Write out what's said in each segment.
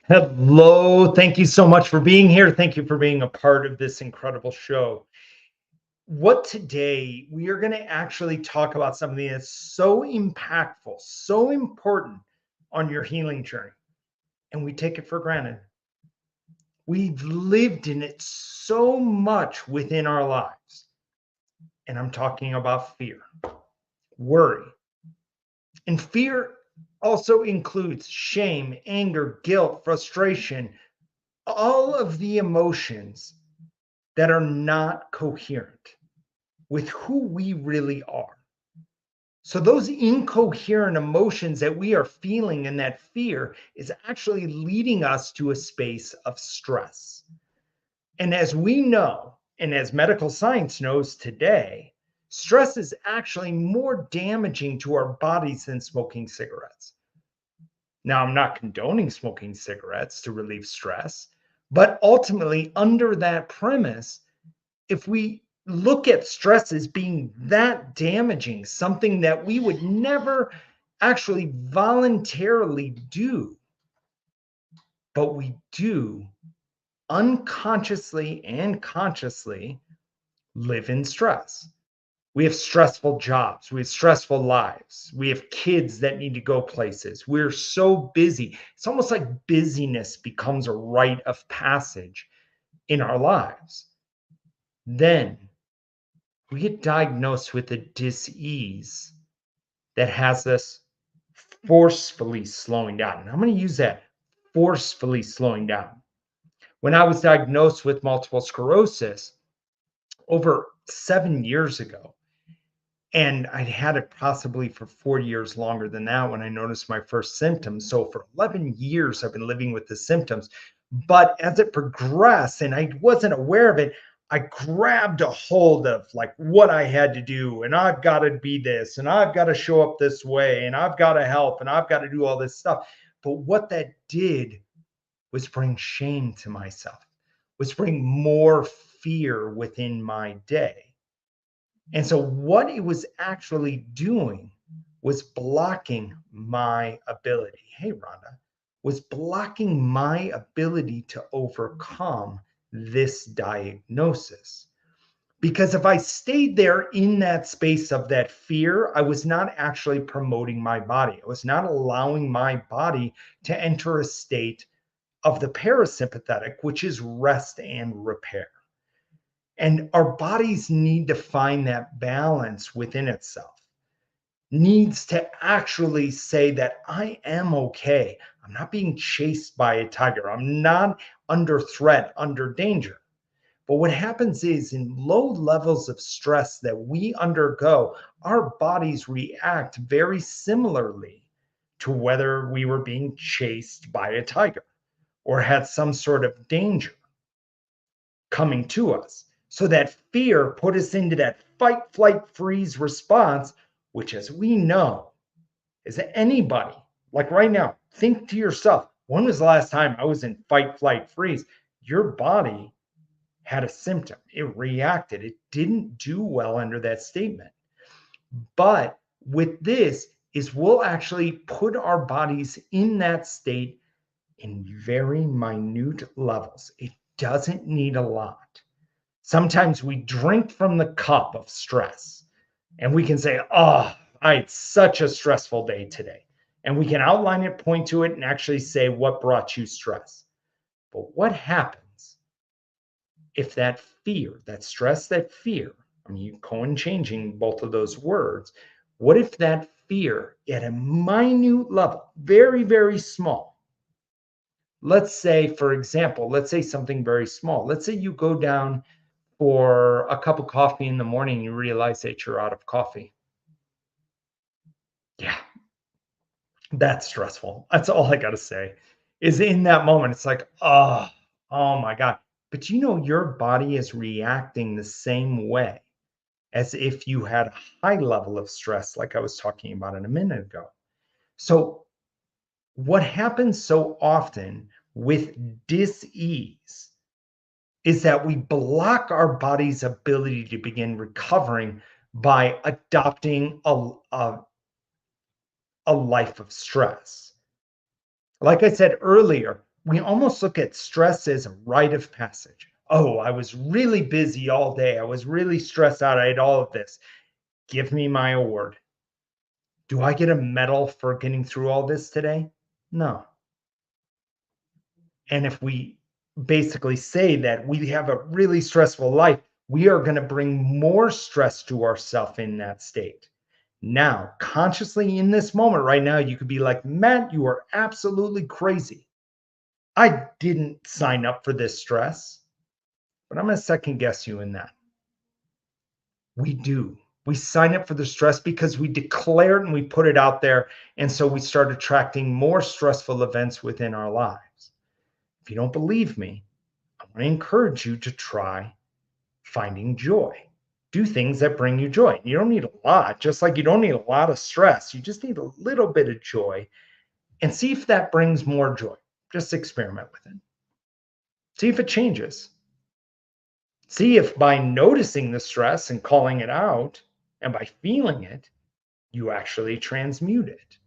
Hello. Thank you so much for being here. Thank you for being a part of this incredible show. What today we are going to actually talk about something that's so impactful, so important on your healing journey, and we take it for granted. We've lived in it so much within our lives, and I'm talking about fear, worry. And fear also includes shame, anger, guilt, frustration, all of the emotions that are not coherent with who we really are. So, those incoherent emotions that we are feeling and that fear is actually leading us to a space of stress. And as we know, and as medical science knows today, stress is actually more damaging to our bodies than smoking cigarettes. Now, I'm not condoning smoking cigarettes to relieve stress, but ultimately, under that premise, if we look at stress as being that damaging, something that we would never actually voluntarily do, but we do unconsciously and consciously live in stress. We have stressful jobs, we have stressful lives, we have kids that need to go places. We're so busy. It's almost like busyness becomes a rite of passage in our lives. Then we get diagnosed with a disease that has us forcefully slowing down. And I'm going to use that, forcefully slowing down. When I was diagnosed with multiple sclerosis over 7 years ago, and I'd had it possibly for 4 years longer than that when I noticed my first symptoms. So for 11 years, I've been living with the symptoms. But as it progressed and I wasn't aware of it, I grabbed a hold of like what I had to do. And I've got to be this, and I've got to show up this way, and I've got to help, and I've got to do all this stuff. But what that did was bring shame to myself, was bring more fear within my day. And so what it was actually doing was blocking my ability. Hey, Rhonda, was blocking my ability to overcome this diagnosis. Because if I stayed there in that space of that fear, I was not actually promoting my body. I was not allowing my body to enter a state of the parasympathetic, which is rest and repair. And our bodies need to find that balance within itself, needs to actually say that I am okay. I'm not being chased by a tiger. I'm not under threat, under danger. But what happens is in low levels of stress that we undergo, our bodies react very similarly to whether we were being chased by a tiger or had some sort of danger coming to us. So that fear put us into that fight, flight, freeze response, which, as we know, is that anybody, like right now, think to yourself, when was the last time I was in fight, flight, freeze? Your body had a symptom, it reacted, it didn't do well under that statement. But with this, is we'll actually put our bodies in that state in very minute levels. It doesn't need a lot. Sometimes we drink from the cup of stress and we can say, oh, I had such a stressful day today. And we can outline it, point to it, and actually say what brought you stress. But what happens if that fear, that stress, that fear, I mean, you Cohen changing both of those words, what if that fear at a minute level, very, very small, let's say, for example, let's say something very small. Let's say you go down for a cup of coffee in the morning, you realize that you're out of coffee. Yeah, that's stressful. That's all I got to say. Is in that moment, it's like, oh my God. But you know, your body is reacting the same way as if you had a high level of stress, like I was talking about a minute ago. So, what happens so often with dis-ease is that we block our body's ability to begin recovering by adopting a life of stress. Like I said earlier, We almost look at stress as a rite of passage. Oh, I was really busy all day. I was really stressed out. I had all of this. Give me my award. Do I get a medal for getting through all this today? No. And if we basically say that we have a really stressful life, we are going to bring more stress to ourselves in that state. Now, consciously in this moment right now, you could be like, Matt, you are absolutely crazy. I didn't sign up for this stress, but I'm going to second guess you in that. We do. We sign up for the stress because we declare it and we put it out there. And so we start attracting more stressful events within our lives. If you don't believe me, I want to encourage you to try finding joy. Do things that bring you joy. You don't need a lot, just like you don't need a lot of stress. You just need a little bit of joy and see if that brings more joy. Just experiment with it. See if it changes. See if by noticing the stress and calling it out and by feeling it, you actually transmute it.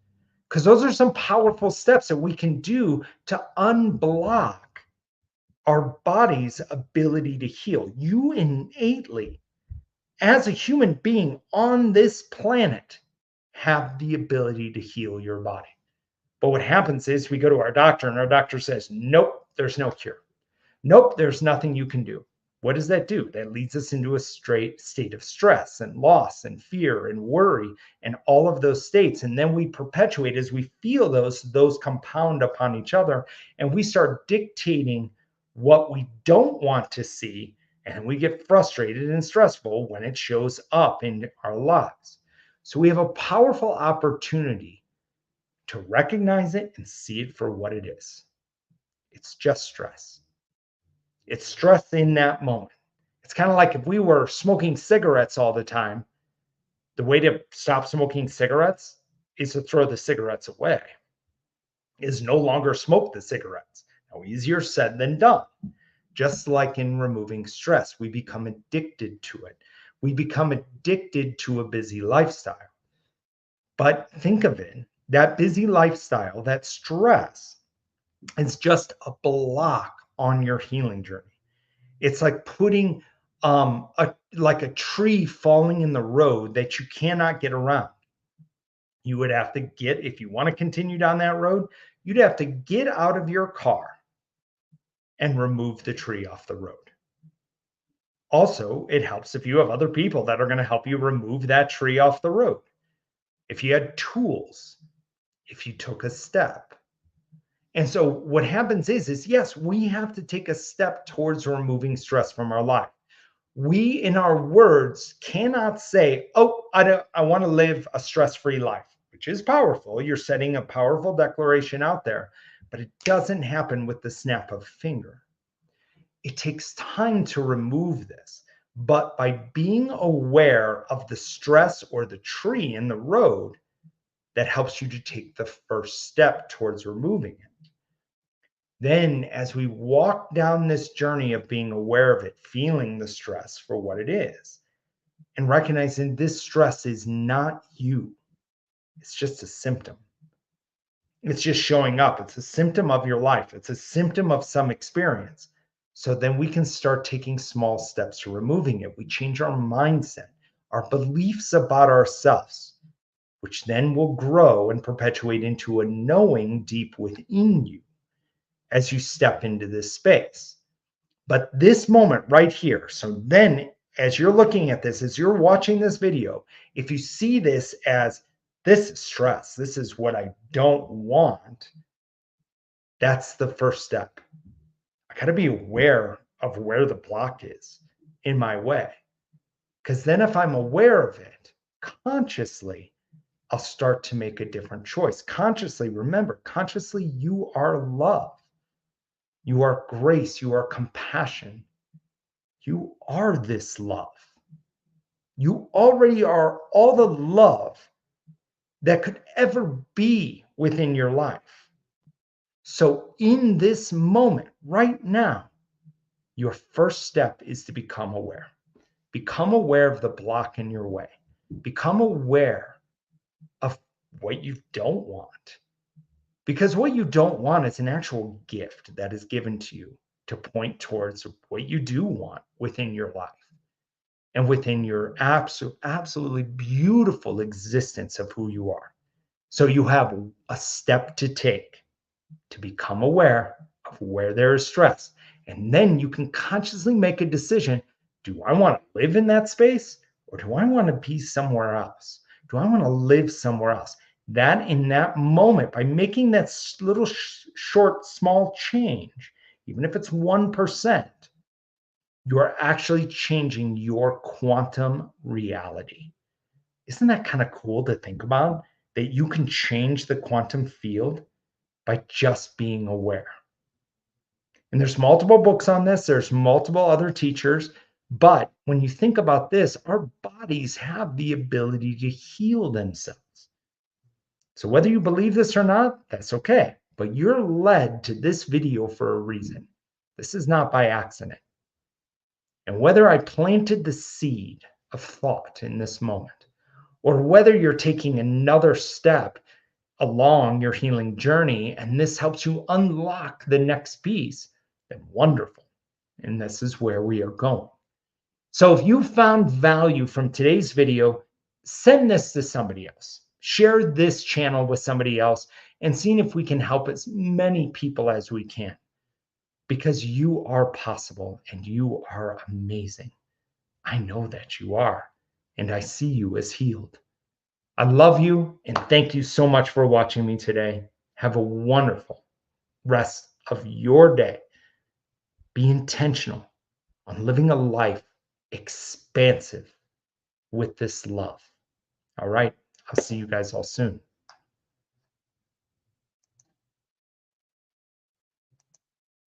Because those are some powerful steps that we can do to unblock our body's ability to heal. You innately, as a human being on this planet, have the ability to heal your body. But what happens is we go to our doctor and our doctor says, nope, there's no cure. Nope, there's nothing you can do. What does that do? That leads us into a straight state of stress and loss and fear and worry and all of those states. And then we perpetuate as we feel those compound upon each other, and we start dictating what we don't want to see. And we get frustrated and stressful when it shows up in our lives. So we have a powerful opportunity to recognize it and see it for what it is. It's just stress. It's stress in that moment. It's kind of like if we were smoking cigarettes all the time, the way to stop smoking cigarettes is to throw the cigarettes away, is no longer smoke the cigarettes. Now, easier said than done. Just like in removing stress, we become addicted to it. We become addicted to a busy lifestyle. But think of it, that busy lifestyle, that stress, is just a block on your healing journey. It's like putting like a tree falling in the road that you cannot get around. You would have to get, if you want to continue down that road, you'd have to get out of your car and remove the tree off the road. Also, it helps if you have other people that are going to help you remove that tree off the road. If you had tools, if you took a step. And so what happens is yes, we have to take a step towards removing stress from our life. We in our words cannot say, oh, I want to live a stress-free life, which is powerful. You're setting a powerful declaration out there, but it doesn't happen with the snap of a finger. It takes time to remove this. But by being aware of the stress or the tree in the road, that helps you to take the first step towards removing it. Then, as we walk down this journey of being aware of it, feeling the stress for what it is, and recognizing this stress is not you, it's just a symptom. It's just showing up. It's a symptom of your life, it's a symptom of some experience. So then we can start taking small steps to removing it. We change our mindset, our beliefs about ourselves, which then will grow and perpetuate into a knowing deep within you as you step into this space. But this moment right here, so then as you're looking at this, as you're watching this video, if you see this as this is stress, this is what I don't want, that's the first step. I got to be aware of where the block is in my way. Because then if I'm aware of it consciously, I'll start to make a different choice. Consciously, remember, consciously, you are love. You are grace. You are compassion. You are this love. You already are all the love that could ever be within your life. So, in this moment, right now, your first step is to become aware. Become aware of the block in your way. Become aware of what you don't want. Because what you don't want is an actual gift that is given to you to point towards what you do want within your life and within your absolutely beautiful existence of who you are. So you have a step to take to become aware of where there is stress. And then you can consciously make a decision. Do I want to live in that space or do I want to be somewhere else? Do I want to live somewhere else? That in that moment, by making that little short, small change, even if it's 1%, you are actually changing your quantum reality. Isn't that kind of cool to think about? That you can change the quantum field by just being aware. And there's multiple books on this, there's multiple other teachers. But when you think about this, our bodies have the ability to heal themselves. So whether you believe this or not, that's okay. But you're led to this video for a reason. This is not by accident. And whether I planted the seed of thought in this moment, or whether you're taking another step along your healing journey and this helps you unlock the next piece, then wonderful. And this is where we are going. So if you found value from today's video, send this to somebody else. Share this channel with somebody else and seeing if we can help as many people as we can. Because you are possible and you are amazing. I know that you are, and I see you as healed. I love you and thank you so much for watching me today. Have a wonderful rest of your day. Be intentional on living a life expansive with this love. All right. I'll see you guys all soon.